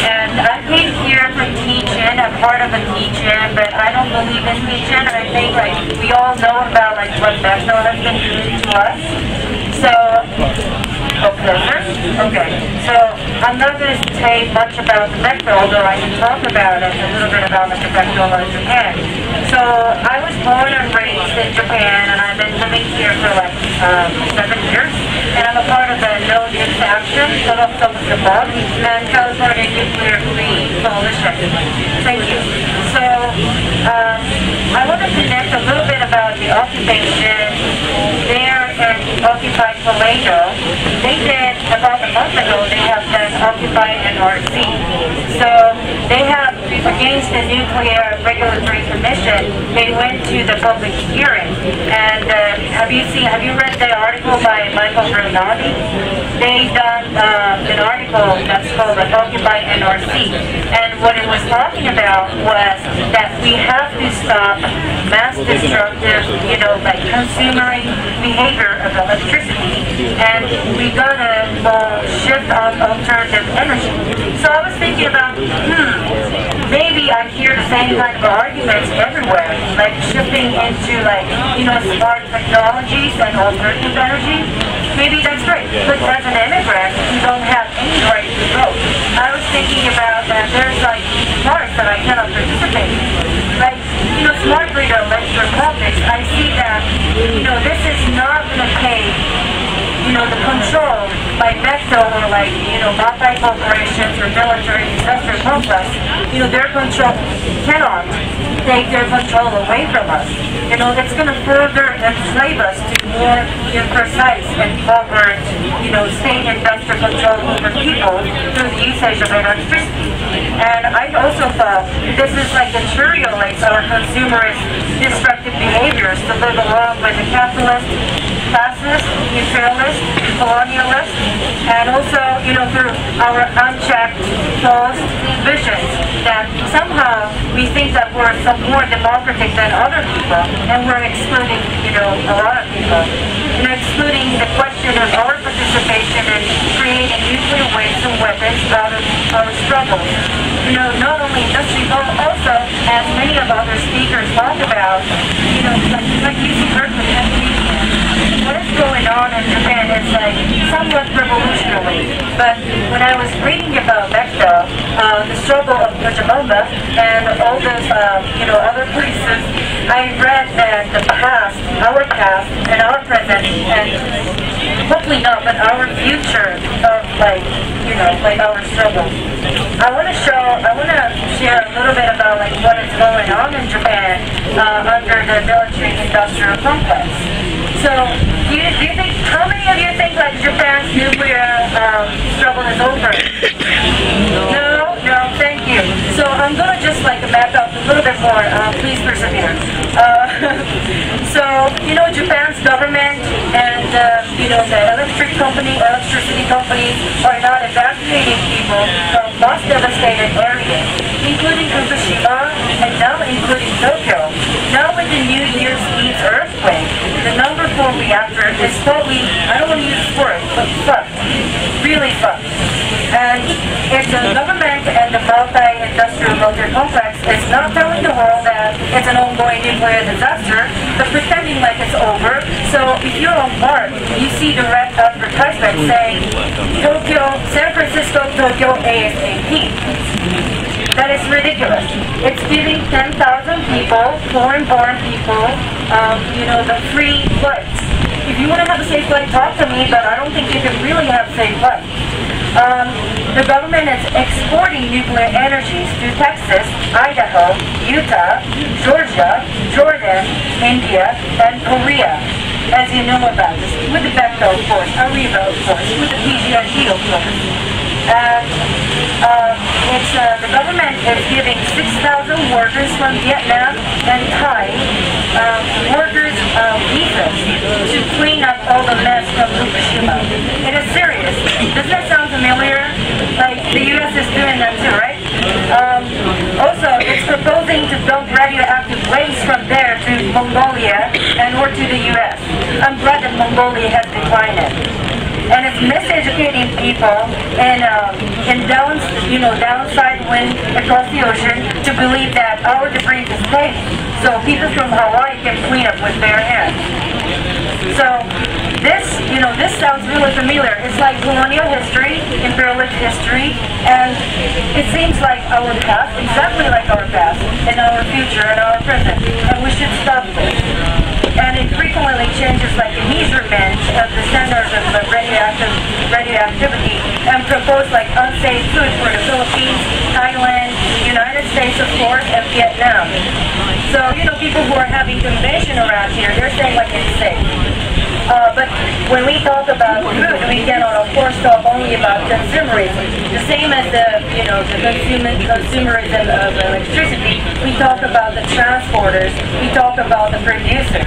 And I came here from teaching. I'm part of a teaching, but I don't believe in teaching. And I think like we all know about like what Bechtel has been doing to us. So, okay. So I'm not going to say much about the Bechtel, although I can talk about it a little bit about Mr. Bechtel in Japan. So I was born and raised in Japan, and I've been living here for like 7 years. And I'm a part of the No Nukes Action, and California Nuclear Free Coalition. Thank you. So I want to connect a little bit about the occupation there in occupied Toledo. They did, about a month ago, they have done Occupy NRC. So they have, against the Nuclear Regulatory Commission, they went to the public hearing. And have you read the article by Michael Bernardi? They done an article that's called Occupy NRC. And what it was talking about was that we have to stop mass destructive, like consuming behavior of electricity, and we gotta shift on alternative energy. So I was thinking about, maybe I hear the same kind of arguments everywhere, like shifting into smart technologies and alternative energy. Maybe that's great, but as an immigrant, you don't have any right to vote. I was thinking about that there's like parts that I cannot participate in. Like, smart grid electric politics, I see that, this is not going to take, the control by Bechtel or multi-corporations or military industrial complex, their control cannot take their control away from us. It's going to further enslave us to more imprecise and overt, state industrial control over people through the usage of electricity. And I also thought this is like deteriorates our consumerist destructive behaviors to live along with the capitalist, classist, imperialist, colonialist, and also, through our unchecked, false visions that somehow we think that we're some more democratic than other people, and we're excluding, a lot of people. Excluding the question of our participation in creating nuclear waste and weapons out of our struggle. Not only industry, but also, as many of other speakers talk about, like using earth what is going on in Japan is somewhat revolutionary. But when I was reading about Bechtel, the struggle of Pochabamba and all those other places, I read that the past, and our present, and hopefully not, but our future of our struggle. I want to share a little bit about what is going on in Japan under the military-industrial complex. So, do you think, how many of you think Japan's nuclear struggle is over? No, thank you. So I'm going to just back up a little bit more. Please persevere. So, Japan's government and the electricity companies are not evacuating people from most devastated areas, including Fukushima and now including Tokyo. Now with the New Year's Eve earthquake, the number 4 reactor is totally, I don't want to use this word, but fucked. Really fucked. And if the government and the multi-industrial nuclear complex is not telling the world that it's an ongoing nuclear disaster, but pretending like it's over, so if you're on board, you see the red advertisement saying, San Francisco, Tokyo, ASAP. That is ridiculous. It's giving 10,000 people, foreign-born people, the free flights. If you want to have a safe flight, talk to me, but I don't think you can really have a safe flight. The government is exporting nuclear energies to Texas, Idaho, Utah, Georgia, Jordan, India, and Korea, as you know about this, with the Bechtel, of course, AREVA, of course, with the PG&E, of course. And the government is giving 6,000 workers from Vietnam and Thai workers visas to clean up all the mess from Fukushima. It is serious. Doesn't that sound familiar? The U.S. is doing that too, right? Also, it's proposing to dump radioactive waste from there to Mongolia and or to the U.S. I'm glad that Mongolia has declined it. and it's miseducating people in downside wind across the ocean to believe that our debris is safe. So people from Hawaii can clean up with bare hands. So this sounds really familiar. It's like colonial history, imperialist history, and it seems like our past, exactly like our past, and our future, and our present. And we should stop this. And it frequently changes like the measurement of the standards of the radioactivity and propose like unsafe food for the Philippines, Thailand, United States of course, and Vietnam. So, people who are having convention around here, they're saying like it's safe. But when we talk about food, we cannot of course talk only about consumerism. The same as the consumerism of electricity, we talk about the transporters, we talk about the producers.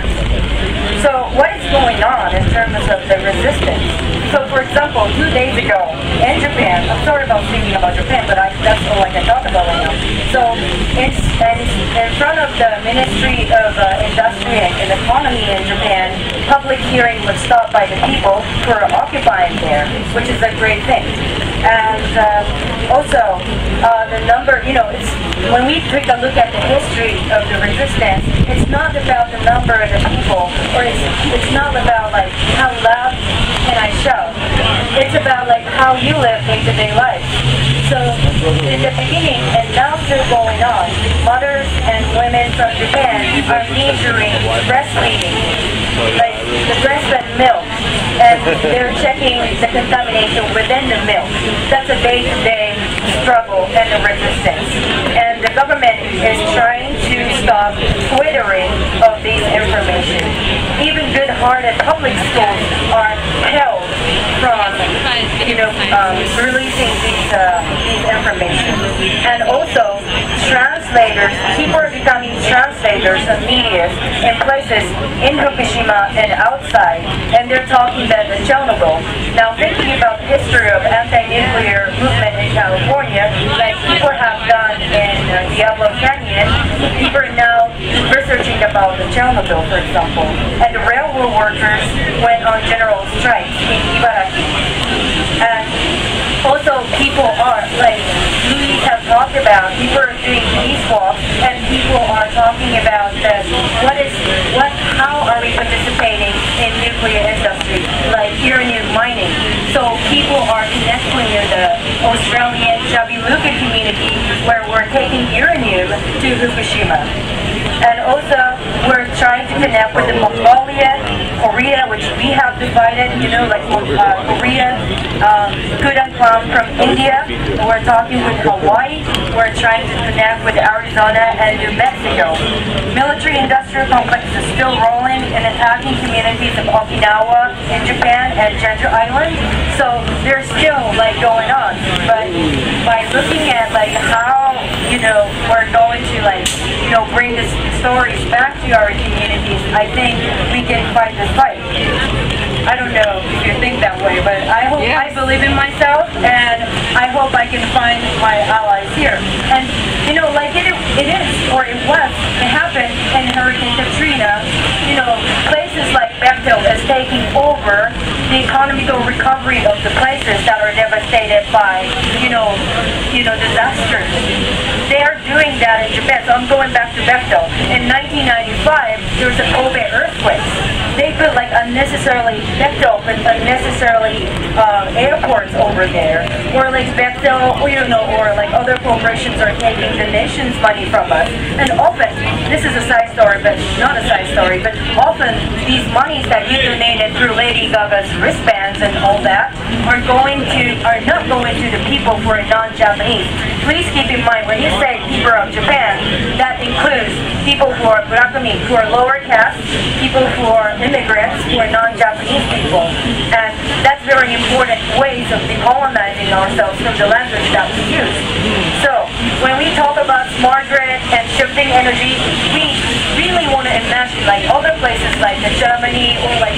So what is going on in terms of the resistance? So for example, 2 days ago in Japan, I'm sorry about speaking about Japan, but that's all I can talk about right now. So in front of the Ministry of Industry and Economy in Japan, public hearing was stopped by the people who are occupying there, which is a great thing. And also, the number, when we take a look at the history of the resistance, it's not about the number of the people, or it's not about like how loud can I shout. It's about like how you live day-to-day life. So in the beginning, and now still going on, mothers and women from Japan are measuring breastfeeding, like the breastfed milk, and they're checking the contamination within the milk. That's a day-to-day struggle and the resistance. And the government is trying to stop twittering of these information. Even good-hearted public schools are held from, releasing these information. And also, translators, people are becoming translators of media in places in Fukushima and outside, and they're talking about the Chernobyl. Now, thinking about the history of anti-nuclear movement in California, like people have done in Diablo Canyon, people are now researching about the Chernobyl, for example. And the railroad workers went on general strikes in Ibaraki. And also, people are, like Louis has talked about, people are doing peace walks, and people are talking about how are we participating in nuclear industry, like uranium mining. So people are connecting with the Australian Jabiluka community, where we're taking uranium to Fukushima. And also, we're trying to connect with the Mongolia, Korea, which we have divided, like Korea, couldn't come from India. We're talking with Hawaii. We're trying to connect with Arizona and New Mexico. Military-industrial complex is still rolling and attacking communities of Okinawa in Japan and Jeju Island. So there's still like going on. But by looking at like how, we're going to bring this stories back to our communities, I think we can fight this fight. I don't know if you think that way, but I hope I believe in myself, and I hope I can find my allies here. And like it happened in Hurricane Katrina. Places like Bechtel is taking over the economical recovery of the places that are devastated by disasters. They are doing that in Japan. So I'm going back to Bechtel. In 1995, there was a Kobe earthquake. They put like unnecessarily Bechtel, but unnecessarily airports over there, or like Bechtel, or like other corporations are taking the nation's money from us. And often, this is a side story, but not a side story, but often these monies that you donated through Lady Gaga's wristbands and all that are not going to the people who are non-Japanese. Please keep in mind, when you say people of Japan, that includes people who are Murakami, who are lower caste, people who are immigrants, who are non-Japanese people. And that's very important ways of decolonizing ourselves from the language that we use. So, when we talk about smart grid and shifting energy, we really want to imagine like other places like Germany or like